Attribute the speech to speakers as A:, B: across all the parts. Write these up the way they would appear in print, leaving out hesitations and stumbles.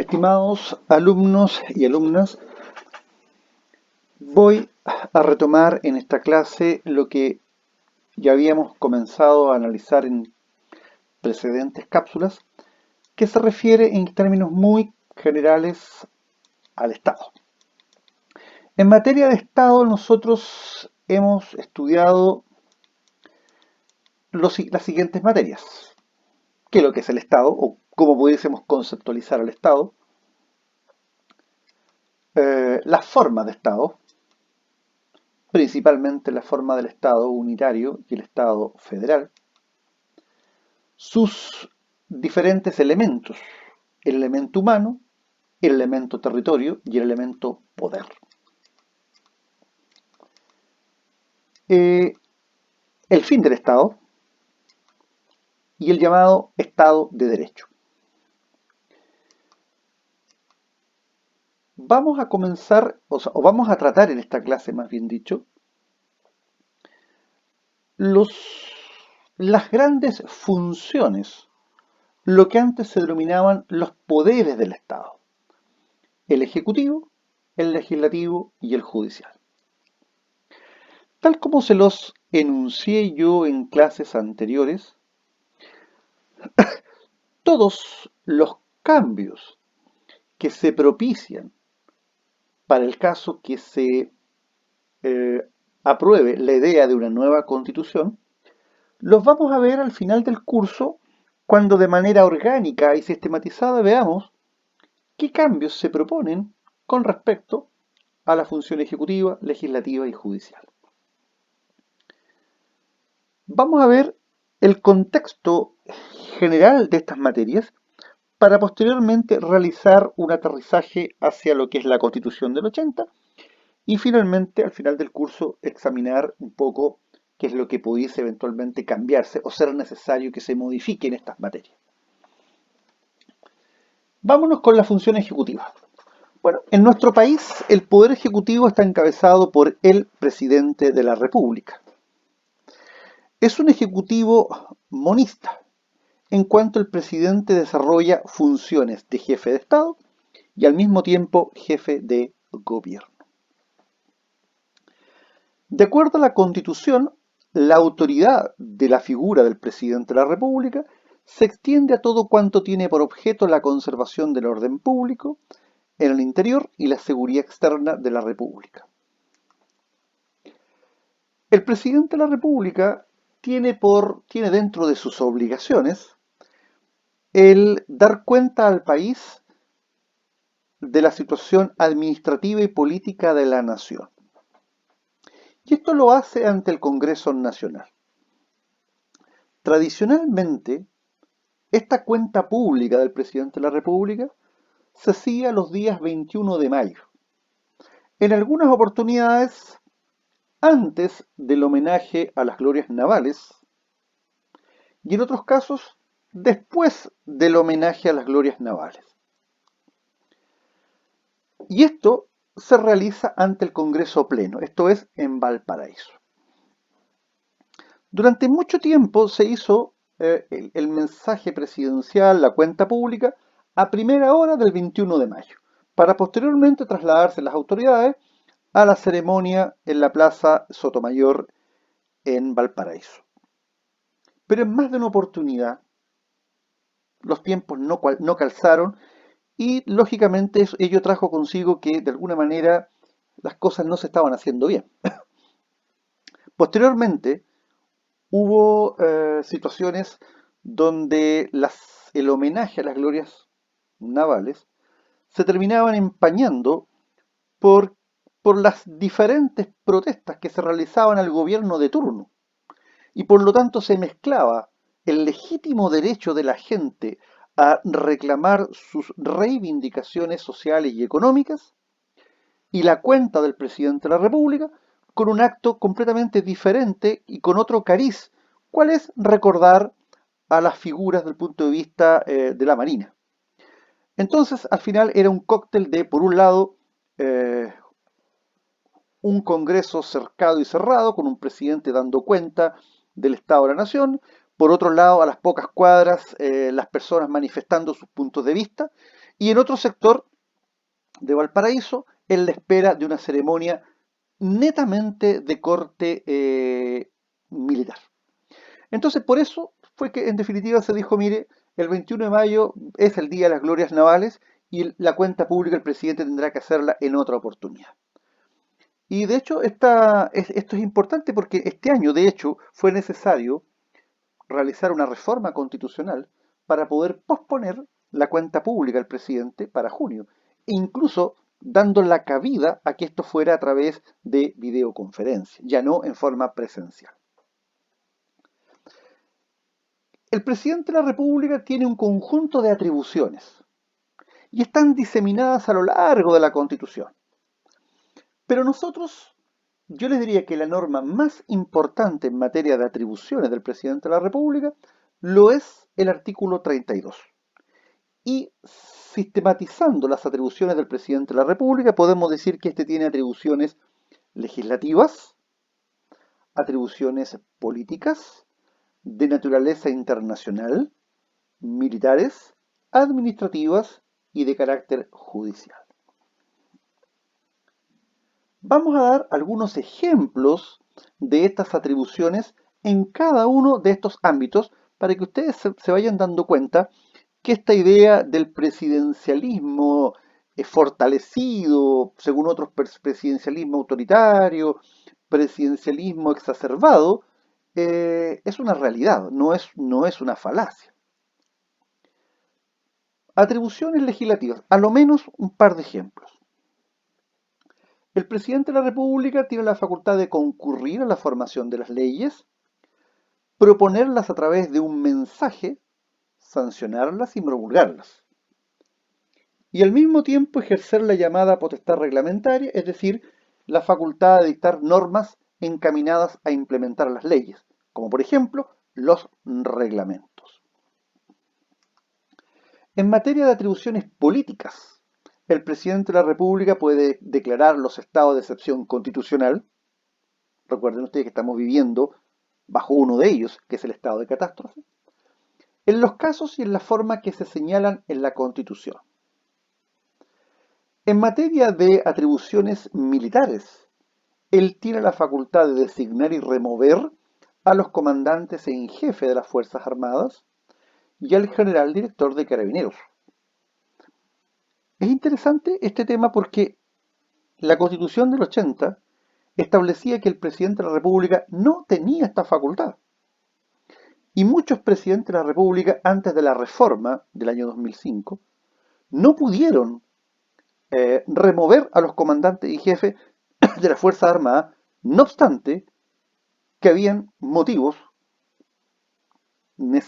A: Estimados alumnos y alumnas, voy a retomar en esta clase lo que ya habíamos comenzado a analizar en precedentes cápsulas, que se refiere en términos muy generales al Estado. En materia de Estado, nosotros hemos estudiado las siguientes materias: qué es lo que es el Estado o cómo pudiésemos conceptualizar al Estado, las formas de Estado, principalmente la forma del Estado unitario y el Estado federal, sus diferentes elementos: el elemento humano, el elemento territorio y el elemento poder. El fin del Estado y el llamado Estado de Derecho. Vamos a comenzar, o vamos a tratar en esta clase, más bien dicho, las grandes funciones, lo que antes se denominaban los poderes del Estado: el ejecutivo, el legislativo y el judicial. Tal como se los enuncié yo en clases anteriores, todos los cambios que se propician para el caso que se apruebe la idea de una nueva constitución, los vamos a ver al final del curso, cuando de manera orgánica y sistematizada veamos qué cambios se proponen con respecto a la función ejecutiva, legislativa y judicial. Vamos a ver el contexto general de estas materias para posteriormente realizar un aterrizaje hacia lo que es la Constitución del 80 y finalmente, al final del curso, examinar un poco qué es lo que pudiese eventualmente cambiarse o ser necesario que se modifiquen estas materias. Vámonos con la función ejecutiva. Bueno, en nuestro país el poder ejecutivo está encabezado por el presidente de la República. Es un ejecutivo monista, en cuanto el presidente desarrolla funciones de jefe de Estado y al mismo tiempo jefe de gobierno. De acuerdo a la Constitución, la autoridad de la figura del presidente de la República se extiende a todo cuanto tiene por objeto la conservación del orden público en el interior y la seguridad externa de la República. El presidente de la República tiene dentro de sus obligaciones el dar cuenta al país de la situación administrativa y política de la nación. Y esto lo hace ante el Congreso Nacional. Tradicionalmente, esta cuenta pública del presidente de la República se hacía los días 21 de mayo. En algunas oportunidades, antes del homenaje a las glorias navales, y en otros casos, después del homenaje a las glorias navales. Y esto se realiza ante el Congreso Pleno, esto es en Valparaíso. Durante mucho tiempo se hizo el mensaje presidencial, la cuenta pública, a primera hora del 21 de mayo, para posteriormente trasladarse las autoridades a la ceremonia en la Plaza Sotomayor en Valparaíso. Pero en más de una oportunidad, los tiempos no calzaron y lógicamente ello trajo consigo que de alguna manera las cosas no se estaban haciendo bien. Posteriormente hubo situaciones donde el homenaje a las glorias navales se terminaban empañando por las diferentes protestas que se realizaban al gobierno de turno. Y por lo tanto se mezclaba el legítimo derecho de la gente a reclamar sus reivindicaciones sociales y económicas y la cuenta del presidente de la República con un acto completamente diferente y con otro cariz, cuál es recordar a las figuras del punto de vista de la Marina. Entonces, al final era un cóctel de, por un lado, un Congreso cercado y cerrado, con un presidente dando cuenta del Estado de la Nación; por otro lado, a las pocas cuadras, las personas manifestando sus puntos de vista, Y en otro sector de Valparaíso, en la espera de una ceremonia netamente de corte militar. Entonces, por eso fue que en definitiva se dijo, mire, el 21 de mayo es el Día de las Glorias Navales y la cuenta pública el presidente tendrá que hacerla en otra oportunidad. Y de hecho, esto es importante porque este año, de hecho, fue necesario realizar una reforma constitucional para poder posponer la cuenta pública del presidente para junio, e incluso dando la cabida a que esto fuera a través de videoconferencia, ya no en forma presencial. El presidente de la República tiene un conjunto de atribuciones y están diseminadas a lo largo de la Constitución. Pero nosotros, yo les diría que la norma más importante en materia de atribuciones del presidente de la República lo es el artículo 32. Y sistematizando las atribuciones del presidente de la República, podemos decir que este tiene atribuciones legislativas, atribuciones políticas, de naturaleza internacional, militares, administrativas y de carácter judicial. Vamos a dar algunos ejemplos de estas atribuciones en cada uno de estos ámbitos para que ustedes se vayan dando cuenta que esta idea del presidencialismo fortalecido, según otros presidencialismo autoritario, presidencialismo exacerbado, es una realidad, no es una falacia. Atribuciones legislativas, a lo menos un par de ejemplos. El presidente de la República tiene la facultad de concurrir a la formación de las leyes, proponerlas a través de un mensaje, sancionarlas y promulgarlas. Y al mismo tiempo ejercer la llamada potestad reglamentaria, es decir, la facultad de dictar normas encaminadas a implementar las leyes, como por ejemplo los reglamentos. En materia de atribuciones políticas, el presidente de la República puede declarar los estados de excepción constitucional. Recuerden ustedes que estamos viviendo bajo uno de ellos, que es el estado de catástrofe, en los casos y en la forma que se señalan en la Constitución. En materia de atribuciones militares, él tiene la facultad de designar y remover a los comandantes en jefe de las Fuerzas Armadas y al general director de Carabineros. Es interesante este tema porque la Constitución del 80 establecía que el presidente de la República no tenía esta facultad. Y muchos presidentes de la República, antes de la reforma del año 2005, no pudieron remover a los comandantes y jefes de las Fuerzas Armadas, no obstante que habían motivos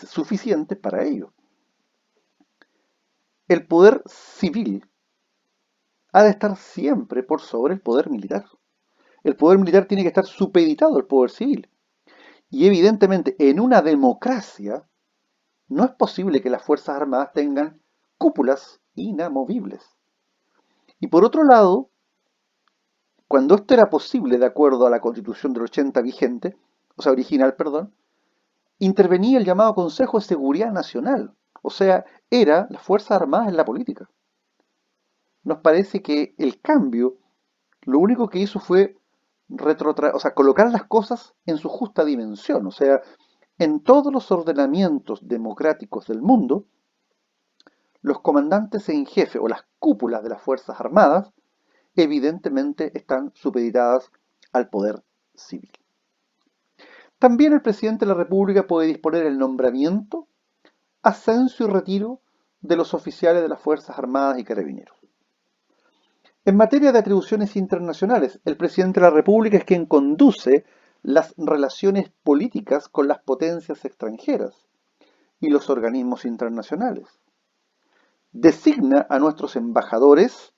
A: suficientes para ello. El poder civil ha de estar siempre por sobre el poder militar. El poder militar tiene que estar supeditado al poder civil. Y evidentemente en una democracia no es posible que las Fuerzas Armadas tengan cúpulas inamovibles. Y por otro lado, cuando esto era posible de acuerdo a la Constitución del 80 vigente, o sea, original, perdón, intervenía el llamado Consejo de Seguridad Nacional. O sea, era las Fuerzas Armadas en la política. Nos parece que el cambio, lo único que hizo fue colocar las cosas en su justa dimensión. O sea, en todos los ordenamientos democráticos del mundo, los comandantes en jefe o las cúpulas de las Fuerzas Armadas evidentemente están supeditadas al poder civil. También el presidente de la República puede disponer el nombramiento, ascenso y retiro de los oficiales de las Fuerzas Armadas y Carabineros. En materia de atribuciones internacionales, el presidente de la República es quien conduce las relaciones políticas con las potencias extranjeras y los organismos internacionales. Designa a nuestros embajadores,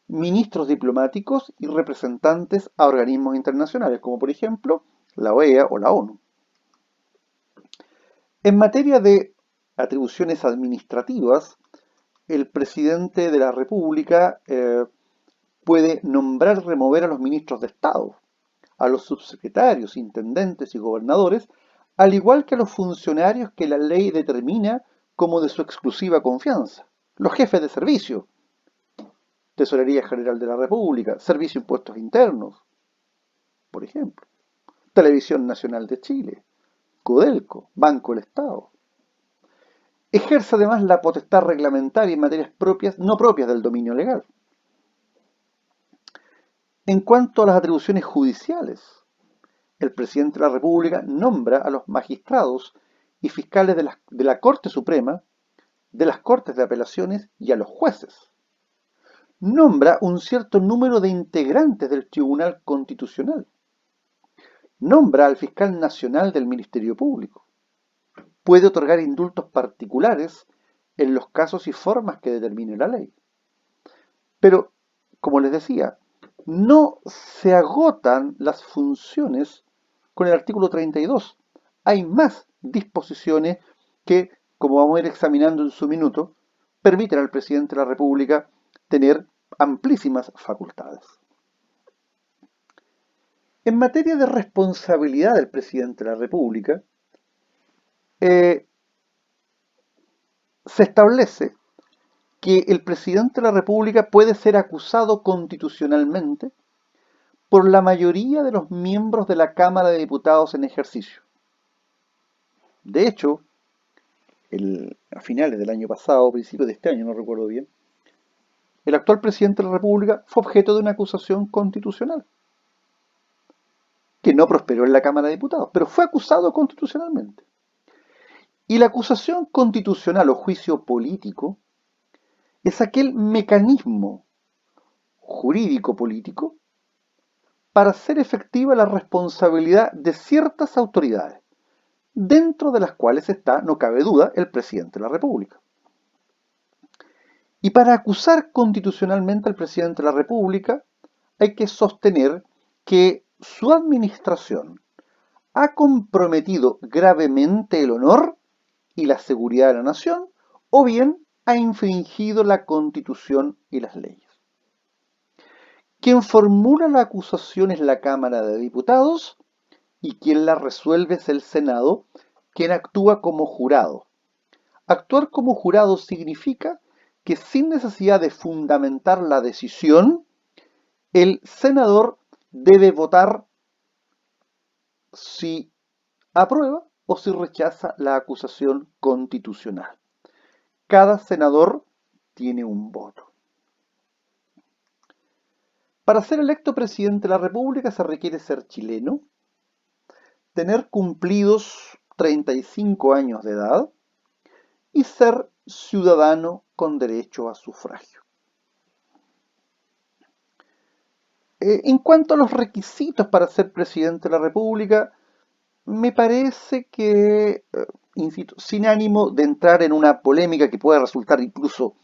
A: ministros diplomáticos y representantes a organismos internacionales, como por ejemplo la OEA o la ONU. En materia de atribuciones administrativas, el presidente de la República puede nombrar y remover a los ministros de Estado, a los subsecretarios, intendentes y gobernadores, al igual que a los funcionarios que la ley determina como de su exclusiva confianza. los jefes de servicio, Tesorería General de la República, Servicio de Impuestos Internos, por ejemplo, Televisión Nacional de Chile, Codelco, Banco del Estado. Ejerce además la potestad reglamentaria en materias propias, no propias del dominio legal. En cuanto a las atribuciones judiciales, el presidente de la República nombra a los magistrados y fiscales de la Corte Suprema, de las Cortes de Apelaciones y a los jueces. Nombra un cierto número de integrantes del Tribunal Constitucional. Nombra al fiscal nacional del Ministerio Público. Puede otorgar indultos particulares en los casos y formas que determine la ley. Pero, como les decía, no se agotan las funciones con el artículo 32. Hay más disposiciones que, como vamos a ir examinando en su minuto, permiten al presidente de la República tener amplísimas facultades. En materia de responsabilidad del presidente de la República, se establece que el presidente de la República puede ser acusado constitucionalmente por la mayoría de los miembros de la Cámara de Diputados en ejercicio. De hecho, a finales del año pasado, principios de este año, no recuerdo bien, el actual presidente de la República fue objeto de una acusación constitucional, que no prosperó en la Cámara de Diputados, pero fue acusado constitucionalmente. Y la acusación constitucional o juicio político es aquel mecanismo jurídico-político para hacer efectiva la responsabilidad de ciertas autoridades, dentro de las cuales está, no cabe duda, el presidente de la República. Y para acusar constitucionalmente al presidente de la República, hay que sostener que su administración ha comprometido gravemente el honor y la seguridad de la nación, o bien ha infringido la Constitución y las leyes. Quien formula la acusación es la Cámara de Diputados y quien la resuelve es el Senado, quien actúa como jurado. Actuar como jurado significa que sin necesidad de fundamentar la decisión, el senador debe votar si aprueba o si rechaza la acusación constitucional. Cada senador tiene un voto. Para ser electo presidente de la República se requiere ser chileno, tener cumplidos 35 años de edad y ser ciudadano con derecho a sufragio. En cuanto a los requisitos para ser presidente de la República, me parece que, insisto, sin ánimo de entrar en una polémica que pueda resultar incluso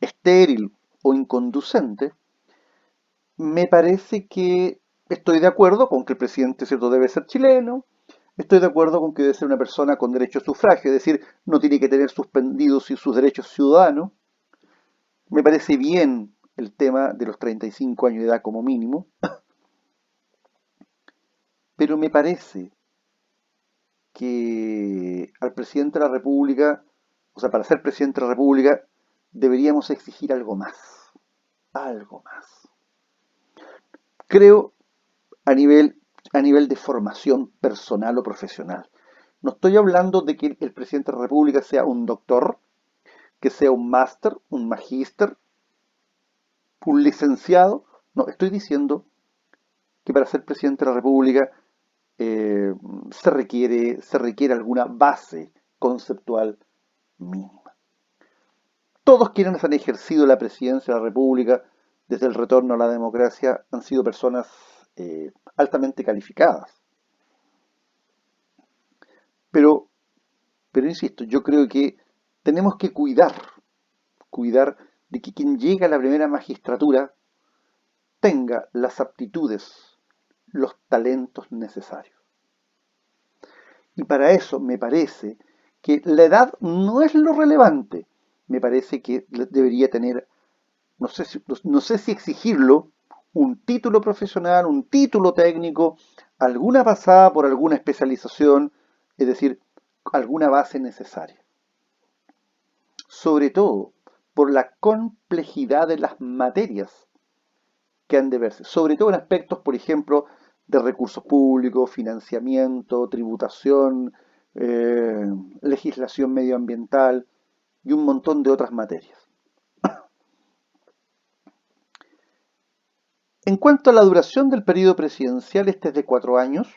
A: estéril o inconducente, me parece que estoy de acuerdo con que el presidente, ¿cierto?, debe ser chileno, estoy de acuerdo con que debe ser una persona con derecho a sufragio, es decir, no tiene que tener suspendidos sus derechos ciudadanos. Me parece bien el tema de los 35 años de edad como mínimo, pero me parece que al presidente de la República, o sea, para ser presidente de la República, deberíamos exigir algo más, algo más. Creo a nivel de formación personal o profesional. No estoy hablando de que el presidente de la República sea un doctor, que sea un máster, un magíster, un licenciado. No, estoy diciendo que para ser presidente de la República se requiere alguna base conceptual mínima. Todos quienes han ejercido la presidencia de la República desde el retorno a la democracia han sido personas altamente calificadas. Pero, insisto, yo creo que tenemos que cuidar de que quien llega a la primera magistratura tenga las aptitudes, los talentos necesarios. Y para eso me parece que la edad no es lo relevante. Me parece que debería tener, no sé si exigirlo, un título profesional, un título técnico, alguna pasada por alguna especialización, es decir, alguna base necesaria. Sobre todo, por la complejidad de las materias que han de verse, sobre todo en aspectos, por ejemplo, de recursos públicos, financiamiento, tributación, legislación medioambiental y un montón de otras materias. En cuanto a la duración del periodo presidencial, este es de 4 años,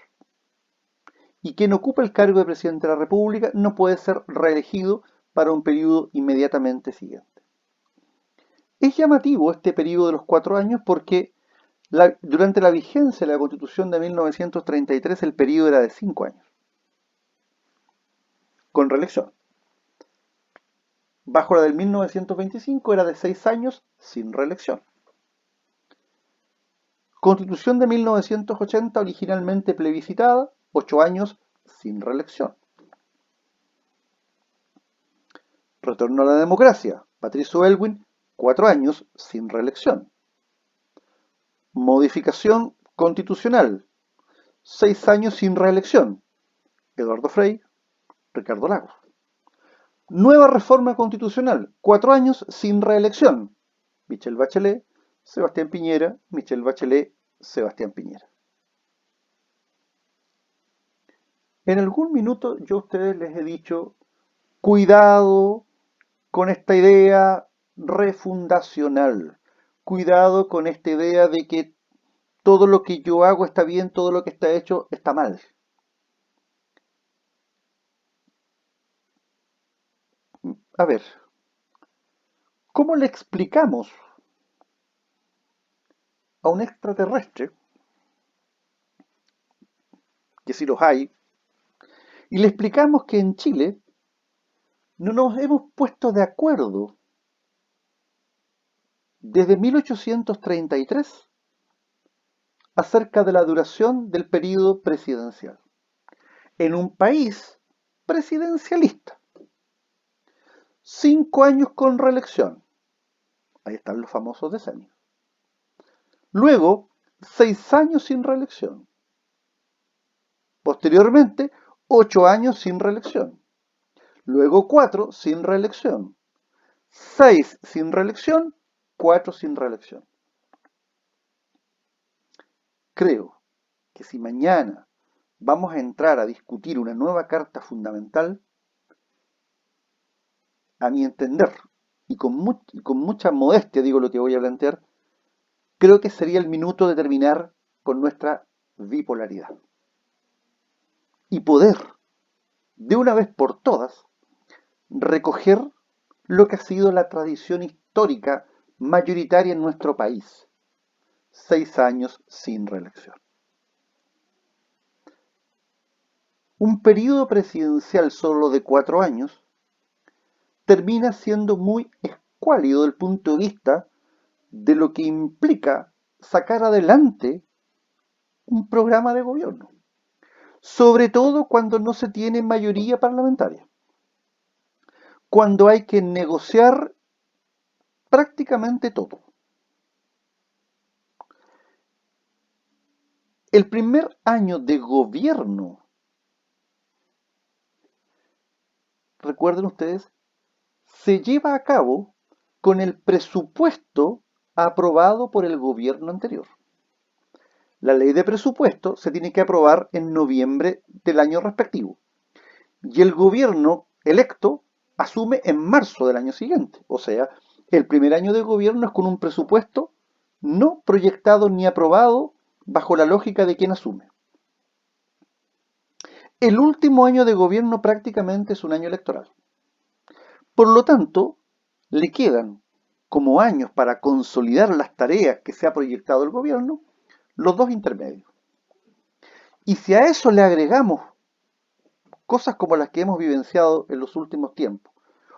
A: y quien ocupa el cargo de presidente de la República no puede ser reelegido para un periodo inmediatamente siguiente. Es llamativo este periodo de los 4 años porque durante la vigencia de la Constitución de 1933 el periodo era de 5 años, con reelección. Bajo la del 1925 era de 6 años sin reelección. Constitución de 1980 originalmente plebiscitada, 8 años sin reelección. Retorno a la democracia, Patricio Aylwin, 4 años sin reelección. Modificación constitucional, 6 años sin reelección, Eduardo Frei, Ricardo Lagos. Nueva reforma constitucional, 4 años sin reelección, Michelle Bachelet, Sebastián Piñera, Michelle Bachelet, Sebastián Piñera. En algún minuto yo a ustedes les he dicho, cuidado con esta idea refundacional, cuidado con esta idea de que todo lo que yo hago está bien, todo lo que está hecho está mal. A ver, ¿cómo le explicamos a un extraterrestre, que si los hay, y le explicamos que en Chile no nos hemos puesto de acuerdo desde 1833 acerca de la duración del periodo presidencial? En un país presidencialista. 5 años con reelección. Ahí están los famosos decenios. Luego, 6 años sin reelección. Posteriormente, 8 años sin reelección. Luego 4 sin reelección. 6 sin reelección, 4 sin reelección. Creo que si mañana vamos a entrar a discutir una nueva carta fundamental, a mi entender, y con mucha modestia digo lo que voy a plantear, creo que sería el minuto de terminar con nuestra bipolaridad. Y poder, de una vez por todas, recoger lo que ha sido la tradición histórica mayoritaria en nuestro país. 6 años sin reelección. Un periodo presidencial solo de 4 años termina siendo muy escuálido desde el punto de vista de lo que implica sacar adelante un programa de gobierno, sobre todo cuando no se tiene mayoría parlamentaria, cuando hay que negociar prácticamente todo. El primer año de gobierno, recuerden ustedes, se lleva a cabo con el presupuesto aprobado por el gobierno anterior. La ley de presupuesto se tiene que aprobar en noviembre del año respectivo y el gobierno electo asume en marzo del año siguiente. O sea, el primer año de gobierno es con un presupuesto no proyectado ni aprobado bajo la lógica de quien asume. El último año de gobierno prácticamente es un año electoral. Por lo tanto, le quedan como años para consolidar las tareas que se ha proyectado el gobierno, los 2 intermedios. Y si a eso le agregamos cosas como las que hemos vivenciado en los últimos tiempos,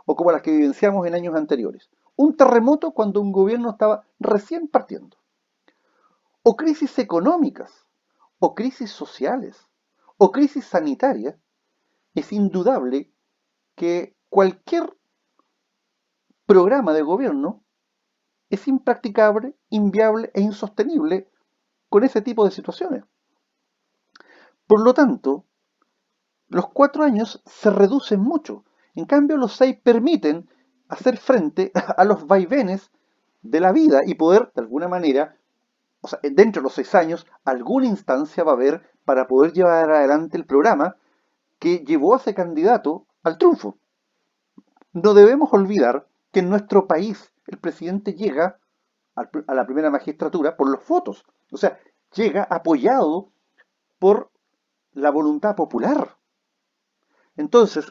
A: o como las que vivenciamos en años anteriores, un terremoto cuando un gobierno estaba recién partiendo, o crisis económicas, o crisis sociales, o crisis sanitarias, es indudable que cualquier programa de gobierno es impracticable, inviable e insostenible con ese tipo de situaciones. Por lo tanto, los 4 años se reducen mucho. En cambio, los 6 permiten hacer frente a los vaivenes de la vida y poder, de alguna manera, o sea, dentro de los 6 años, alguna instancia va a haber para poder llevar adelante el programa que llevó a ese candidato al triunfo. No debemos olvidar que en nuestro país el presidente llega a la primera magistratura por los votos. O sea, llega apoyado por la voluntad popular. Entonces,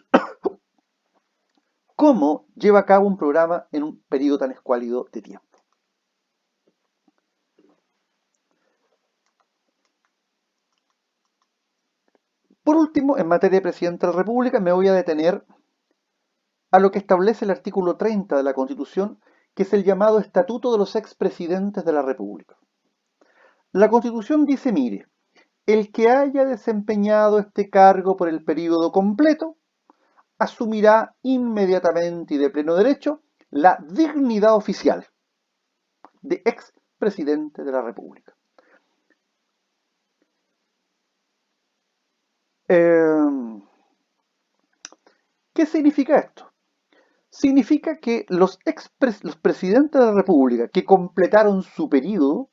A: ¿cómo lleva a cabo un programa en un periodo tan escuálido de tiempo? Por último, en materia de presidente de la República, me voy a detener a lo que establece el artículo 30 de la Constitución, que es el llamado Estatuto de los Expresidentes de la República. La Constitución dice, mire, el que haya desempeñado este cargo por el periodo completo asumirá inmediatamente y de pleno derecho la dignidad oficial de expresidente de la República. ¿Qué significa esto? Significa que los presidentes de la República que completaron su periodo,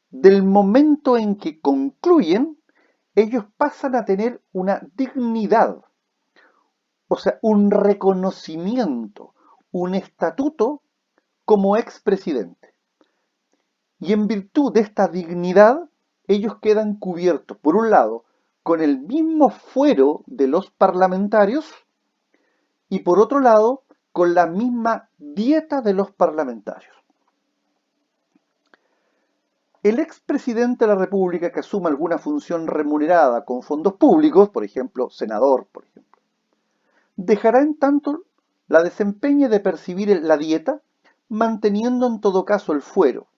A: del momento en que concluyen, ellos pasan a tener una dignidad, o sea, un reconocimiento, un estatuto como expresidente. Y en virtud de esta dignidad, ellos quedan cubiertos, por un lado, con el mismo fuero de los parlamentarios y por otro lado, con la misma dieta de los parlamentarios. El expresidente de la República que asuma alguna función remunerada con fondos públicos, por ejemplo, senador, por ejemplo, dejará en tanto la desempeñe de percibir la dieta, manteniendo en todo caso el fuero.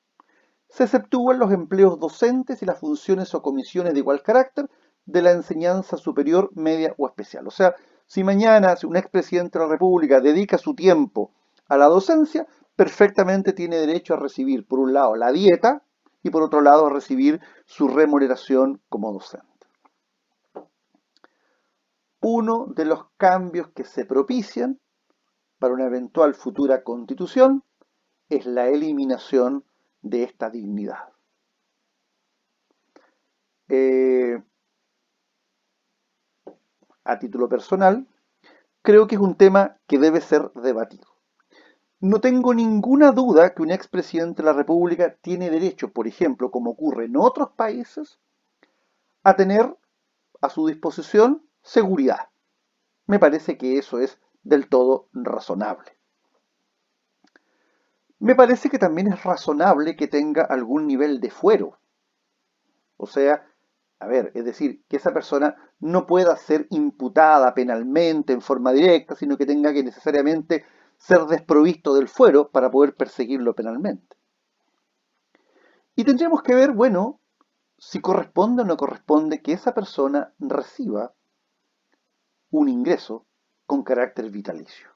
A: Se exceptúan los empleos docentes y las funciones o comisiones de igual carácter de la enseñanza superior, media o especial. O sea, si mañana un expresidente de la República dedica su tiempo a la docencia, perfectamente tiene derecho a recibir, por un lado, la dieta y por otro lado, a recibir su remuneración como docente. Uno de los cambios que se propician para una eventual futura constitución es la eliminación de esta dignidad. A título personal, creo que es un tema que debe ser debatido. No tengo ninguna duda que un expresidente de la República tiene derecho, por ejemplo, como ocurre en otros países, a tener a su disposición seguridad. Me parece que eso es del todo razonable. Me parece que también es razonable que tenga algún nivel de fuero. O sea, a ver, es decir, que esa persona no pueda ser imputada penalmente en forma directa, sino que tenga que necesariamente ser desprovisto del fuero para poder perseguirlo penalmente. Y tendríamos que ver, bueno, si corresponde o no corresponde que esa persona reciba un ingreso con carácter vitalicio.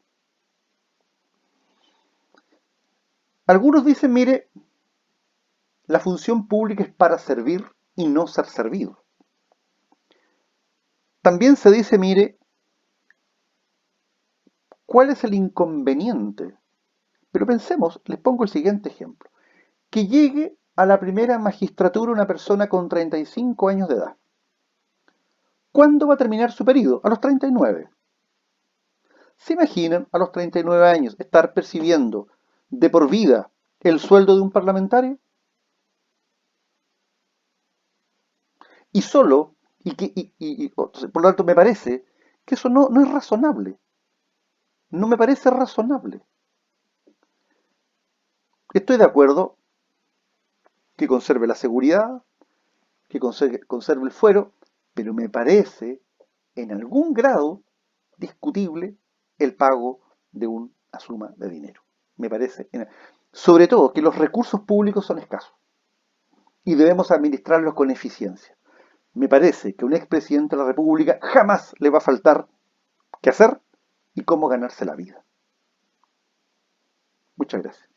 A: Algunos dicen, mire, la función pública es para servir y no ser servido. También se dice, mire, ¿cuál es el inconveniente? Pero pensemos, les pongo el siguiente ejemplo. Que llegue a la primera magistratura una persona con 35 años de edad. ¿Cuándo va a terminar su periodo? A los 39. ¿Se imaginan a los 39 años estar percibiendo de por vida el sueldo de un parlamentario? Y solo, por lo tanto me parece que eso no es razonable. No me parece razonable. Estoy de acuerdo que conserve la seguridad, que conserve el fuero, pero me parece en algún grado discutible el pago de una suma de dinero. Me parece, sobre todo, que los recursos públicos son escasos y debemos administrarlos con eficiencia. Me parece que a un expresidente de la República jamás le va a faltar qué hacer y cómo ganarse la vida. Muchas gracias.